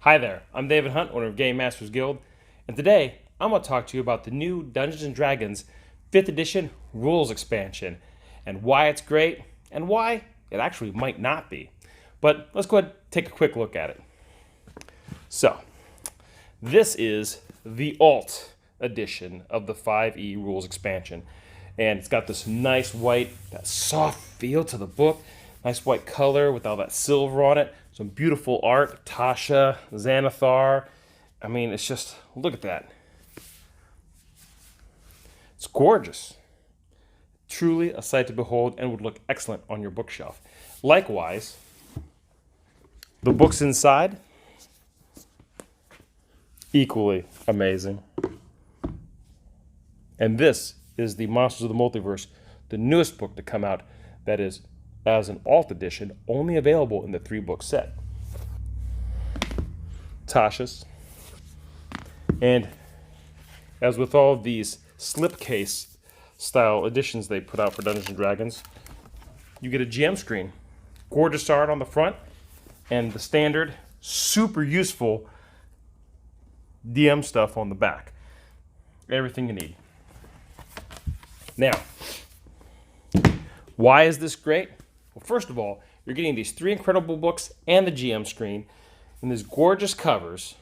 Hi there, I'm David Hunt, owner of GameMasters Guild, and today I'm going to talk to you about the new Dungeons & Dragons 5th edition rules expansion and why it's great and why it actually might not be. But let's go ahead and take a quick look at it. So, this is the alt edition of the 5e rules expansion, and it's got this nice white, that soft feel to the book, nice white color with all that silver on it. Some beautiful art, Tasha, Xanathar. I mean, it's just, look at that. It's gorgeous. Truly a sight to behold and would look excellent on your bookshelf. Likewise, the books inside, equally amazing. And this is the Monsters of the Multiverse, the newest book to come out that is as an alt edition, only available in the 3-book set. Tasha's. And as with all of these slipcase style editions they put out for Dungeons & Dragons, you get a GM screen. Gorgeous art on the front, and the standard, super useful DM stuff on the back. Everything you need. Now, why is this great? Well, first of all, you're getting these 3 incredible books and the GM screen in these gorgeous covers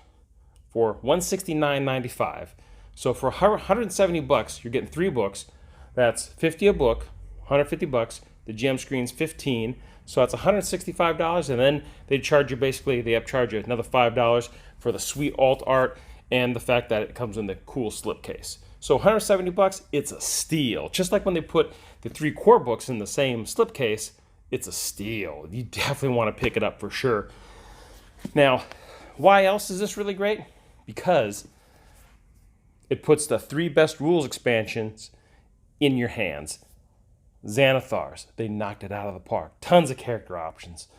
for $169.95. So for $170, you're getting 3 books. That's $50 a book, $150. The GM screen's $15, so that's $165. And then they charge you upcharge you another $5 for the sweet alt art and the fact that it comes in the cool slipcase. So $170, it's a steal. Just like when they put the 3 core books in the same slipcase, it's a steal. You definitely want to pick it up for sure. Now, why else is this really great? Because it puts the 3 best rules expansions in your hands. Xanathar's, they knocked it out of the park. Tons of character options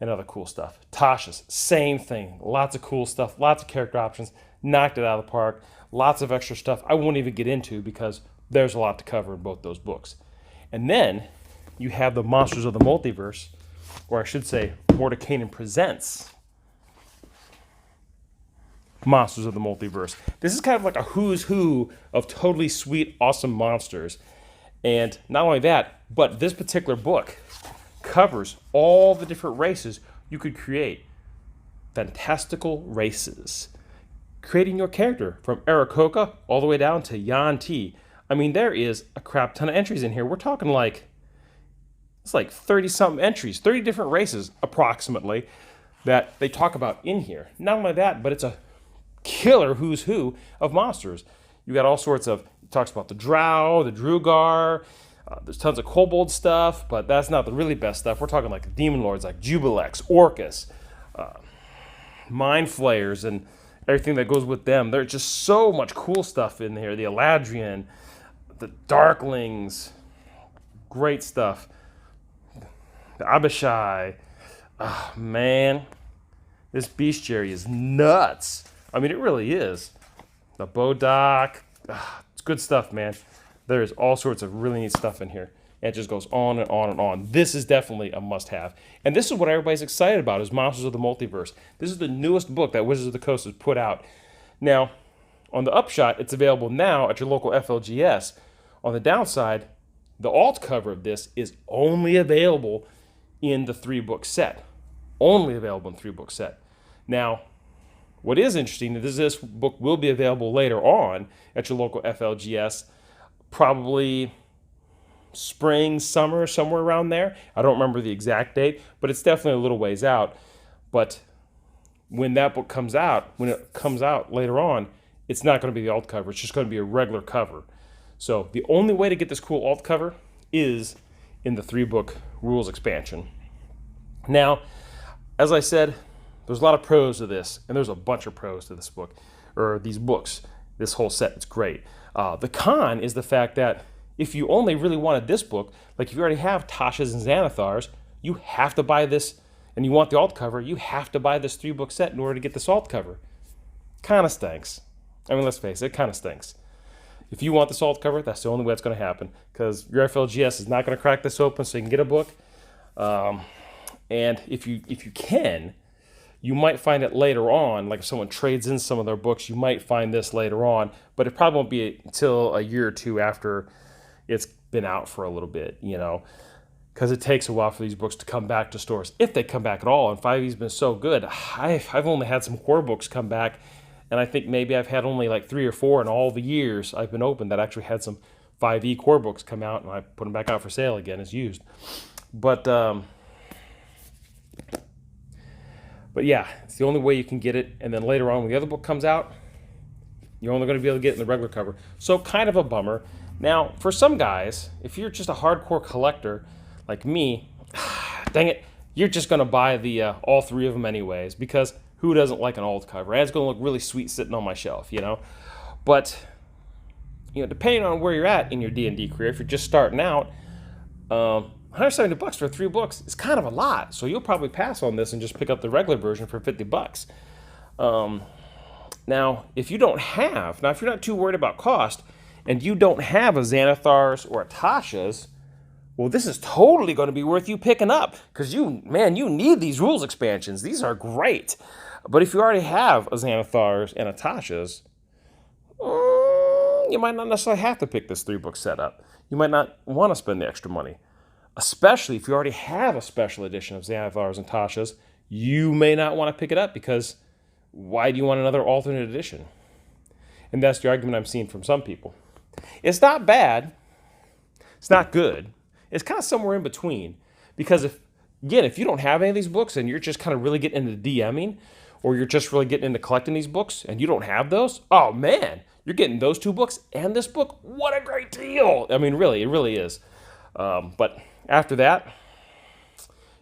and other cool stuff. Tasha's, same thing. Lots of cool stuff, lots of character options. Knocked it out of the park. Lots of extra stuff I won't even get into because there's a lot to cover in both those books. And then you have the Monsters of the Multiverse, or I should say, Mordenkainen Presents Monsters of the Multiverse. This is kind of like a who's who of totally sweet, awesome monsters. And not only that, but this particular book covers all the different races you could create. Fantastical Races. Creating your character from Aarakocra all the way down to Yuan-ti. I mean, there is a crap ton of entries in here. We're talking like, it's like 30-something entries, 30 different races approximately that they talk about in here. Not only that, but it's a killer who's who of monsters. You got all sorts of, it talks about the Drow, the Drugar, there's tons of kobold stuff, but that's not the really best stuff. We're talking like demon lords like Jubilex, Orcus, Mind Flayers, and everything that goes with them. There's just so much cool stuff in here. The Eladrian, the Darklings, great stuff. The Abishai. Oh, man, this bestiary is nuts. I mean, it really is. The Bodak. It's good stuff, man. There's all sorts of really neat stuff in here. And it just goes on and on and on. This is definitely a must-have. And this is what everybody's excited about, is Monsters of the Multiverse. This is the newest book that Wizards of the Coast has put out. Now, on the upshot, it's available now at your local FLGS. On the downside, the alt cover of this is only available in the 3-book set. Only available in 3-book set. Now, what is interesting is this book will be available later on at your local FLGS, probably spring, summer, somewhere around there. I don't remember the exact date, but it's definitely a little ways out. But when that book comes out, when it comes out later on, it's not going to be the alt cover. It's just going to be a regular cover. So the only way to get this cool alt cover is in the 3-book rules expansion. Now, as I said, there's a lot of pros to this, and there's a bunch of pros to this book, or these books, this whole set. It's great. The con is the fact that if you only really wanted this book, like if you already have Tasha's and Xanathar's, you have to buy this, and you want the alt cover, you have to buy this 3-book set in order to get this alt cover. Kind of stinks. I mean, let's face it, it kind of stinks. If you want this alt cover, that's the only way it's going to happen, because your FLGS is not going to crack this open so you can get a book. And if you can, You might find it later on, like if someone trades in some of their books, you might find this later on, but it probably won't be until a year or two after it's been out for a little bit, you know, because it takes a while for these books to come back to stores, if they come back at all. And 5e's been so good. I've only had some core books come back, and I think maybe I've had only like 3 or 4 in all the years I've been open that actually had some 5e core books come out, and I put them back out for sale again as used. But yeah, it's the only way you can get it. And then later on, when the other book comes out, you're only going to be able to get it in the regular cover. So kind of a bummer. Now, for some guys, if you're just a hardcore collector like me, dang it, you're just going to buy the all 3 of them anyways, because who doesn't like an alt cover? And it's going to look really sweet sitting on my shelf, you know. But, you know, depending on where you're at in your D&D career, if you're just starting out, $170 for 3 books is kind of a lot. So you'll probably pass on this and just pick up the regular version for $50. Now, if you're not too worried about cost, and you don't have a Xanathar's or a Tasha's, well, this is totally going to be worth you picking up, because you need these rules expansions. These are great. But if you already have a Xanathar's and a Tasha's, you might not necessarily have to pick this 3-book setup. You might not want to spend the extra money. Especially if you already have a special edition of Xanathar's and Tasha's, you may not want to pick it up, because why do you want another alternate edition? And that's the argument I'm seeing from some people. It's not bad. It's not good. It's kind of somewhere in between. Because if you don't have any of these books and you're just kind of really getting into DMing, or you're just really getting into collecting these books and you don't have those, oh man, you're getting those 2 books and this book. What a great deal. I mean, really, it really is. But after that,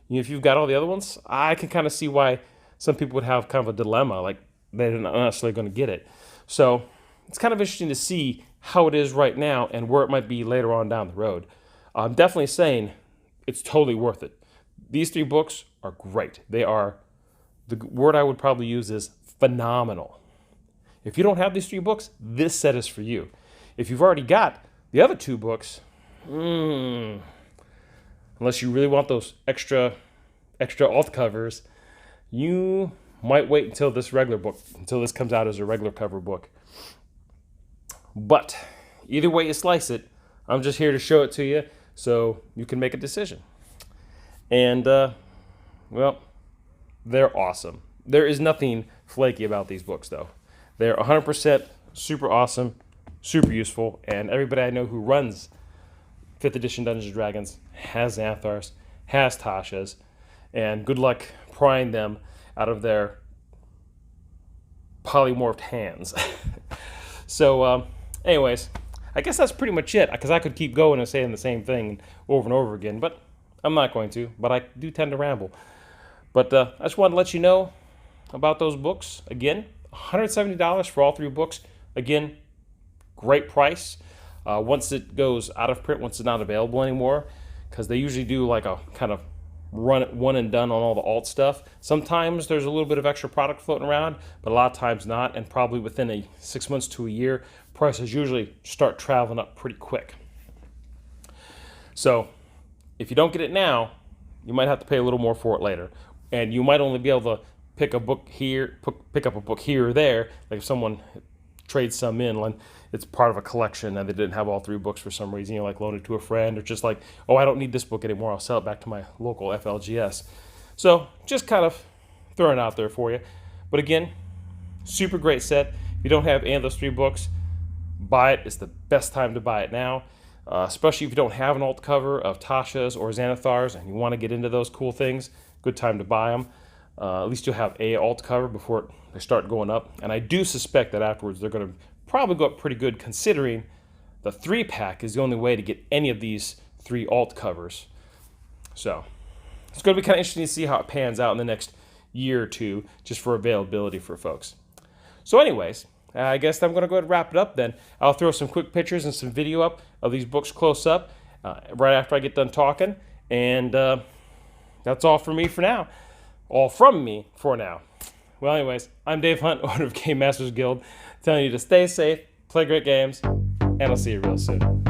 if you've got all the other ones, I can kind of see why some people would have kind of a dilemma, like they're not necessarily going to get it. So it's kind of interesting to see how it is right now and where it might be later on down the road. I'm definitely saying it's totally worth it. These 3 books are great. They are, the word I would probably use is phenomenal. If you don't have these 3 books, this set is for you. If you've already got the other 2 books, unless you really want those extra alt covers, you might wait until this comes out as a regular cover book. But either way you slice it, I'm just here to show it to you so you can make a decision. And, well, they're awesome. There is nothing flaky about these books, though. They're 100% super awesome, super useful, and everybody I know who runs 5th edition Dungeons & Dragons has Xanathar's, has Tasha's, and good luck prying them out of their polymorphed hands. So, anyways, I guess that's pretty much it, because I could keep going and saying the same thing over and over again, but I'm not going to, but I do tend to ramble. But I just wanted to let you know about those books. Again, $170 for all 3 books. Again, great price. Once it goes out of print, once it's not available anymore, because they usually do like a kind of run it one and done on all the alt stuff. Sometimes there's a little bit of extra product floating around, but a lot of times not, and probably within 6 months to a year, prices usually start traveling up pretty quick. So if you don't get it now, you might have to pay a little more for it later, and you might only be able to pick up a book here or there. Like if someone trades some in, like it's part of a collection and they didn't have all 3 books for some reason, like loan it to a friend, or just like, oh, I don't need this book anymore, I'll sell it back to my local FLGS. So just kind of throwing it out there for you. But again, super great set. If you don't have any of those 3 books, buy it. It's the best time to buy it now, especially if you don't have an alt cover of Tasha's or Xanathar's and you want to get into those cool things. Good time to buy them. At least you'll have a alt cover before they start going up. And I do suspect that afterwards they're going to probably go up pretty good, considering the 3-pack is the only way to get any of these 3 alt covers. So it's going to be kind of interesting to see how it pans out in the next year or two, just for availability for folks. So anyways, I guess I'm going to go ahead and wrap it up then. I'll throw some quick pictures and some video up of these books close up right after I get done talking. And that's all for me for now. All from me for now. Well, anyways, I'm Dave Hunt, owner of GameMasters Guild, telling you to stay safe, play great games, and I'll see you real soon.